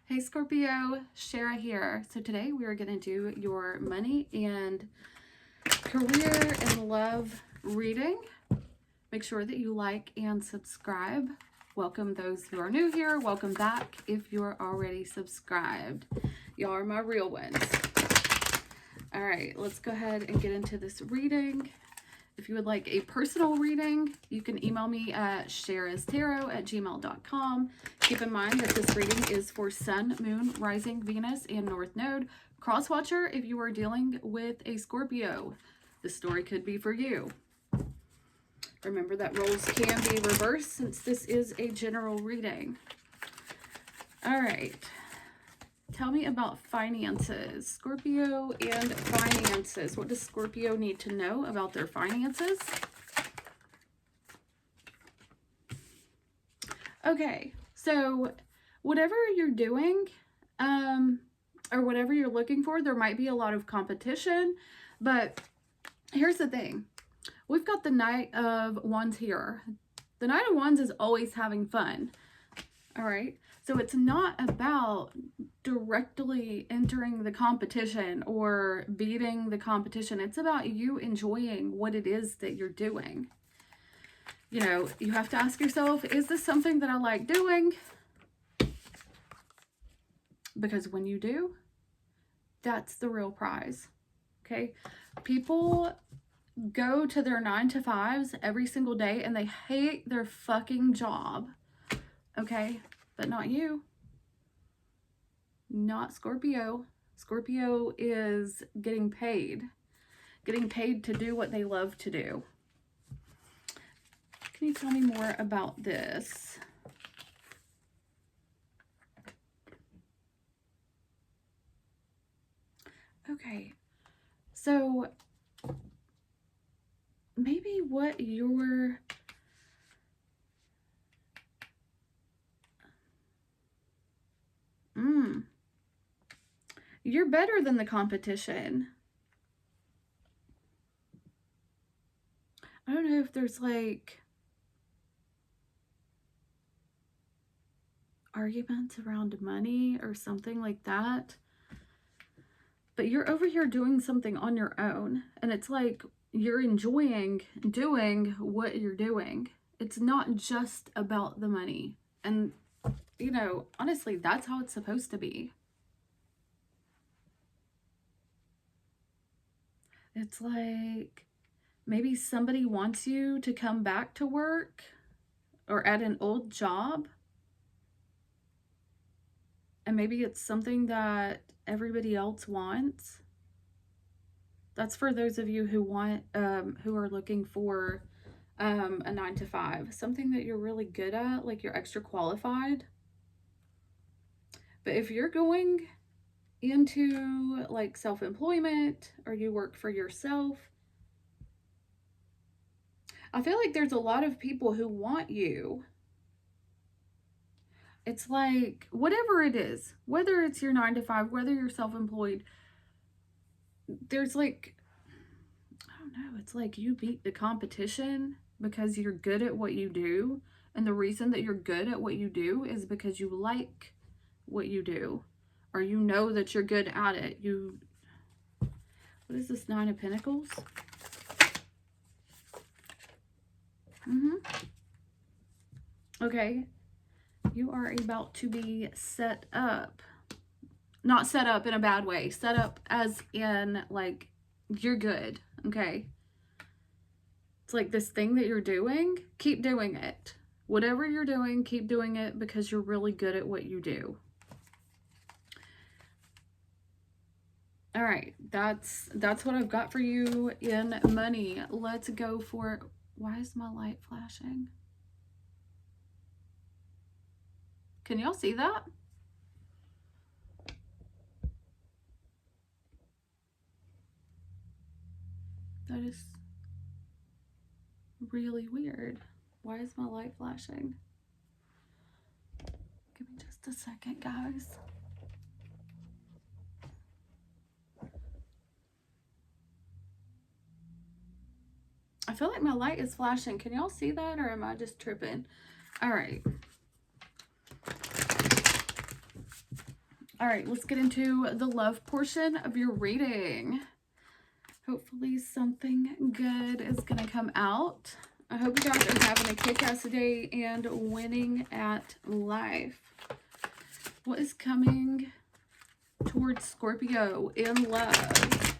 Hey Scorpio, Shara here. So today we are going to do your money and career and love reading. Make sure that you like and subscribe. Welcome those who are new here. Welcome back if you're already subscribed. Y'all are my real ones. All right, let's go ahead and get into this reading. If you would like a personal reading, you can email me at sharastarot@gmail.com. Keep in mind that this reading is for Sun, Moon, Rising, Venus, and North Node. Crosswatcher if you are dealing with a Scorpio. This story could be for you. Remember that roles can be reversed since this is a general reading. All right. Tell me about finances. Scorpio and finances. What does Scorpio need to know about their finances? Okay, so whatever you're doing, or whatever you're looking for, there might be a lot of competition, but here's the thing. We've got the Knight of Wands here. The Knight of Wands is always having fun. All right, so it's not about directly entering the competition or beating the competition. It's about you enjoying what it is that you're doing. You know, you have to ask yourself, is this something that I like doing? Because when you do, that's the real prize. Okay, people go to their 9-to-5s every single day and they hate their fucking job. Okay, but not you. Not Scorpio. Scorpio is getting paid to do what they love to do. Can you tell me more about this? Okay, so maybe what you're you're better than the competition. I don't know if there's like arguments around money or something like that, but you're over here doing something on your own, and it's like you're enjoying doing what you're doing. It's not just about the money, and you know, honestly, that's how it's supposed to be. It's like maybe somebody wants you to come back to work or at an old job. And maybe it's something that everybody else wants. That's for those of you who want, who are looking for a 9-to-5. Something that you're really good at, like you're extra qualified. But if you're going into like self-employment or you work for yourself, I feel like there's a lot of people who want you. It's like whatever it is, whether it's your 9-to-5, whether you're self-employed, there's like, I don't know, it's like you beat the competition because you're good at what you do. And the reason that you're good at what you do is because you like what you do, or you know that you're good at it. What is this 9 of Pentacles? Okay, you are about to be set up. Not set up in a bad way. Set up as in like you're good, okay? It's like this thing that you're doing, keep doing it. Whatever you're doing, keep doing it because you're really good at what you do. All right, that's what I've got for you in money. Let's go for, why is my light flashing? Can y'all see that? That is really weird. Why is my light flashing? Give me just a second, guys. I feel like my light is flashing. Can y'all see that, or am I just tripping? All right. All right, let's get into the love portion of your reading. Hopefully something good is going to come out. I hope you guys are having a kick-ass day and winning at life. What is coming towards Scorpio in love?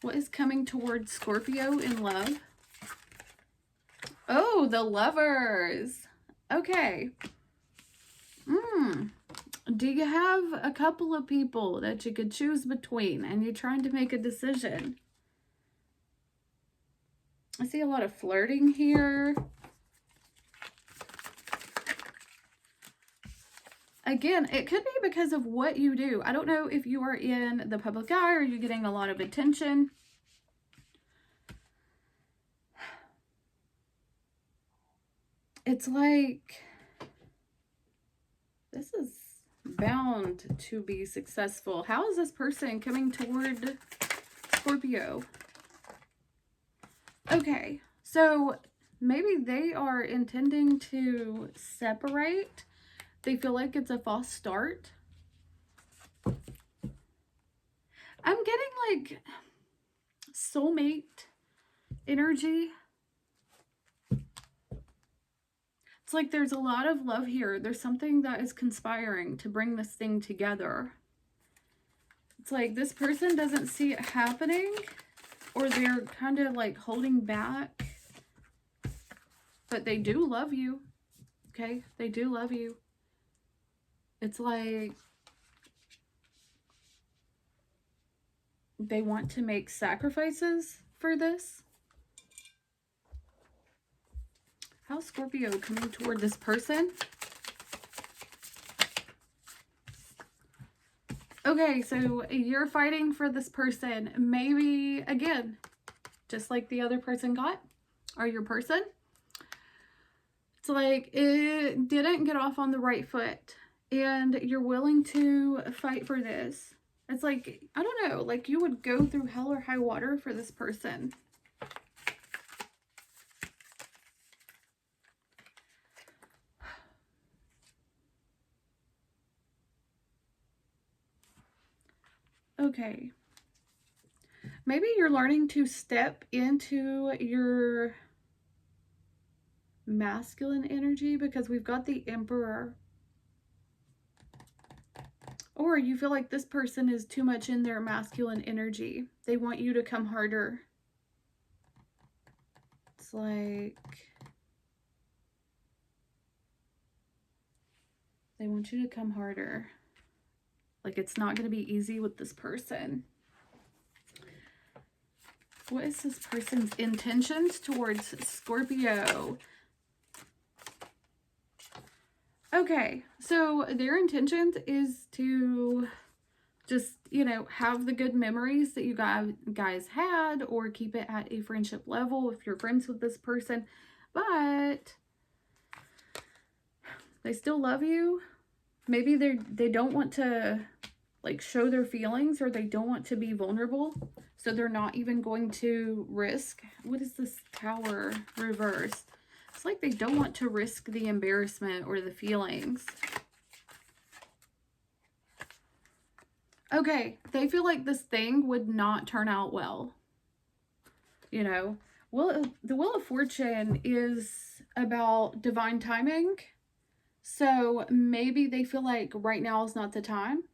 What is coming towards Scorpio in love? Oh, the Lovers. Okay. Do you have a couple of people that you could choose between and you're trying to make a decision? I see a lot of flirting here. Again, it could be because of what you do. I don't know if you are in the public eye or you're getting a lot of attention. It's like this is bound to be successful. How is this person coming toward Scorpio? Okay, so maybe they are intending to separate. They feel like it's a false start. I'm getting like soulmate energy. It's like there's a lot of love here. There's something that is conspiring to bring this thing together. It's like this person doesn't see it happening, or they're kind of like holding back. But they do love you. Okay? They do love you. It's like they want to make sacrifices for this. How's Scorpio coming toward this person? Okay, so you're fighting for this person. Maybe, again, just like the other person got, or your person. It's like it didn't get off on the right foot. And you're willing to fight for this. It's like, I don't know, like you would go through hell or high water for this person. Okay. Maybe you're learning to step into your masculine energy because we've got the Emperor. Or you feel like this person is too much in their masculine energy. They want you to come harder. It's like they want you to come harder. Like it's not going to be easy with this person. What is this person's intentions towards Scorpio? Okay, so their intentions is to just, you know, have the good memories that you guys had, or keep it at a friendship level if you're friends with this person. But they still love you. Maybe they don't want to like show their feelings, or they don't want to be vulnerable. So they're not even going to risk. What is this Tower reverse? It's like they don't want to risk the embarrassment or the feelings. Okay, they feel like this thing would not turn out well. You know, the Wheel of Fortune is about divine timing. So maybe they feel like right now is not the time.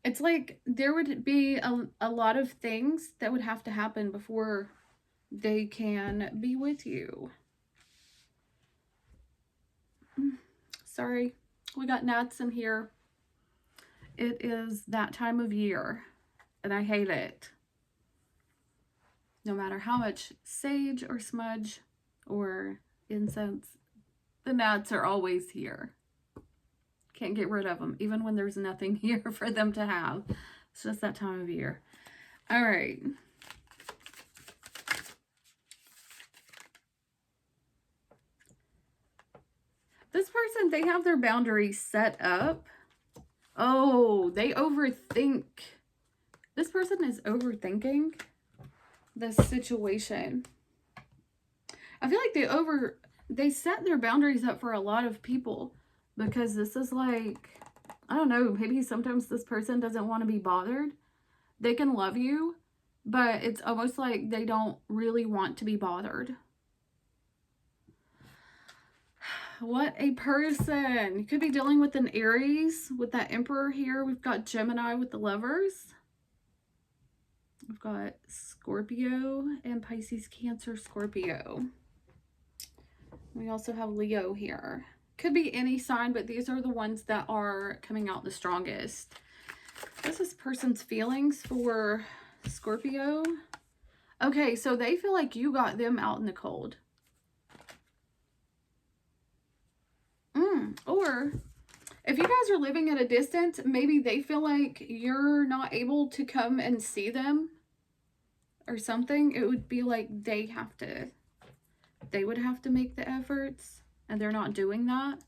It's like there would be a lot of things that would have to happen before they can be with you. Sorry, we got gnats in here. It is that time of year, and I hate it. No matter how much sage or smudge or incense, the gnats are always here. Can't get rid of them, even when there's nothing here for them to have. It's just that time of year. All right. This person, they have their boundaries set up. Oh, they overthink. This person is overthinking this situation. I feel like they set their boundaries up for a lot of people. Because this is like, I don't know, maybe sometimes this person doesn't want to be bothered. They can love you, but it's almost like they don't really want to be bothered. What a person. You could be dealing with an Aries with that Emperor here. We've got Gemini with the Lovers. We've got Scorpio and Pisces, Cancer, Scorpio. We also have Leo here. Could be any sign, but these are the ones that are coming out the strongest. What's this person's feelings for Scorpio? Okay, so they feel like you got them out in the cold. Or if you guys are living at a distance, maybe they feel like you're not able to come and see them or something. It would be like they would have to make the efforts, and they're not doing that.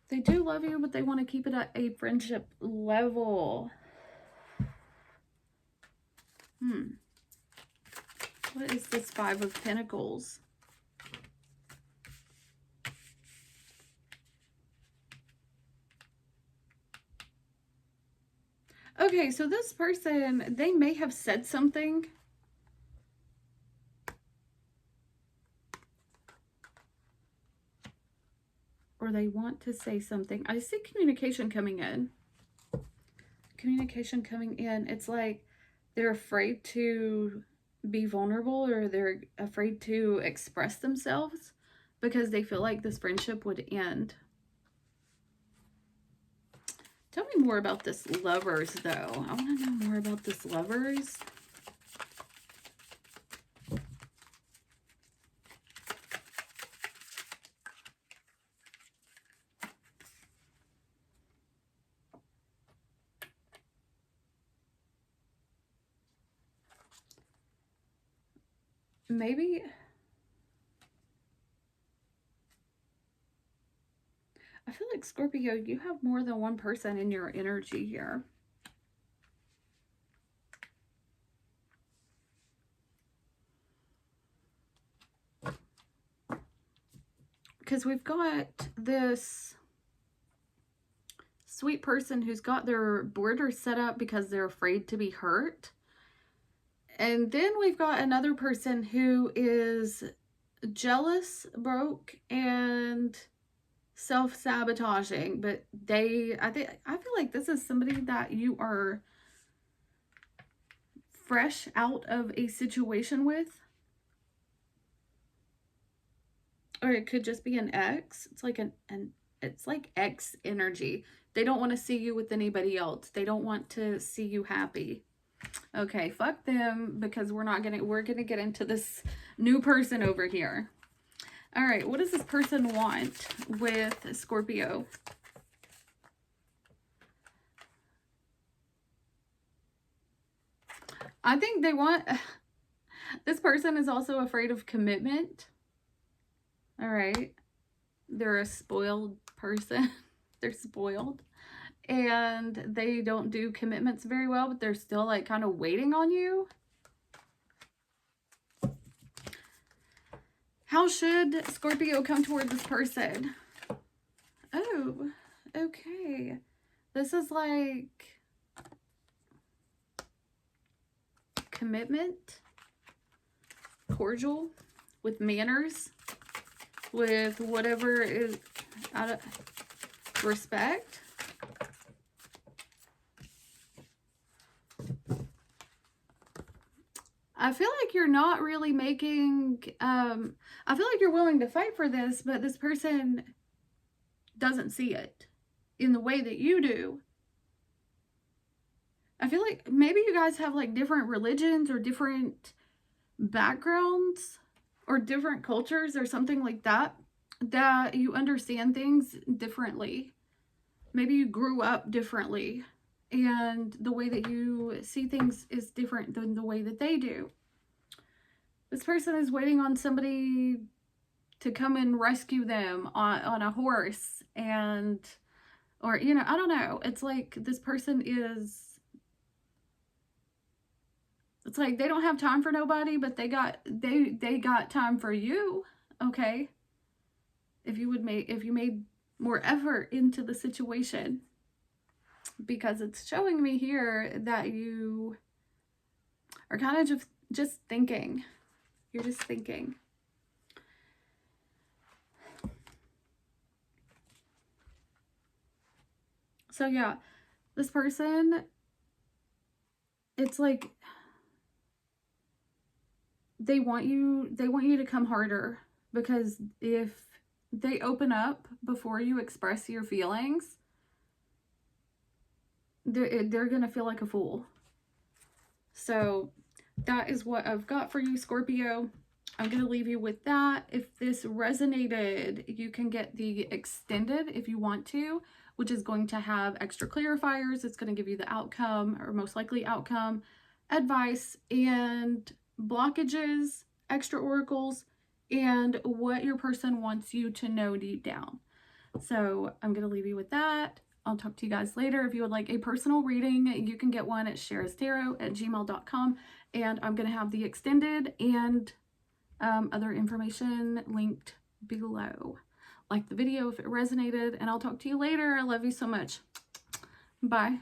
They do love you, but they want to keep it at a friendship level. What is this Five of Pentacles? Okay, so this person, they may have said something. Or they want to say something. I see communication coming in. Communication coming in. It's like they're afraid to be vulnerable, or they're afraid to express themselves because they feel like this friendship would end. Tell me more about this Lovers, though. I want to know more about this Lovers. Maybe I feel like, Scorpio, you have more than one person in your energy here. Because we've got this sweet person who's got their borders set up because they're afraid to be hurt. And then we've got another person who is jealous, broke, and self-sabotaging. But I feel like this is somebody that you are fresh out of a situation with. Or it could just be an ex. It's like it's like ex energy. They don't want to see you with anybody else. They don't want to see you happy. Okay, fuck them, because we're gonna get into this new person over here. All right, what does this person want with Scorpio? I think they want, this person is also afraid of commitment. All right, they're a spoiled person. They're spoiled. And they don't do commitments very well, but they're still like kind of waiting on you. How should Scorpio come toward this person? Oh, okay. This is like commitment, cordial, with manners, with whatever is out of respect. I feel like you're not really making, I feel like you're willing to fight for this, but this person doesn't see it in the way that you do. I feel like maybe you guys have like different religions or different backgrounds or different cultures or something like that, that you understand things differently. Maybe you grew up differently, and the way that you see things is different than the way that they do. This person is waiting on somebody to come and rescue them on a horse, and, or, you know, I don't know. It's like this person is, it's like they don't have time for nobody, but they got time for you, okay? if you made more effort into the situation, because it's showing me here that you are kind of just thinking. You're just thinking. So yeah, this person, it's like they want you to come harder, because if they open up before you express your feelings, they're gonna feel like a fool. So that is what I've got for you, Scorpio. I'm going to leave you with that. If this resonated, you can get the extended if you want to, which is going to have extra clarifiers. It's going to give you the outcome, or most likely outcome, advice, and blockages, extra oracles, and what your person wants you to know deep down. So I'm going to leave you with that. I'll talk to you guys later. If you would like a personal reading, you can get one at sharastarot@gmail.com. And I'm going to have the extended and other information linked below. Like the video if it resonated, and I'll talk to you later. I love you so much. Bye.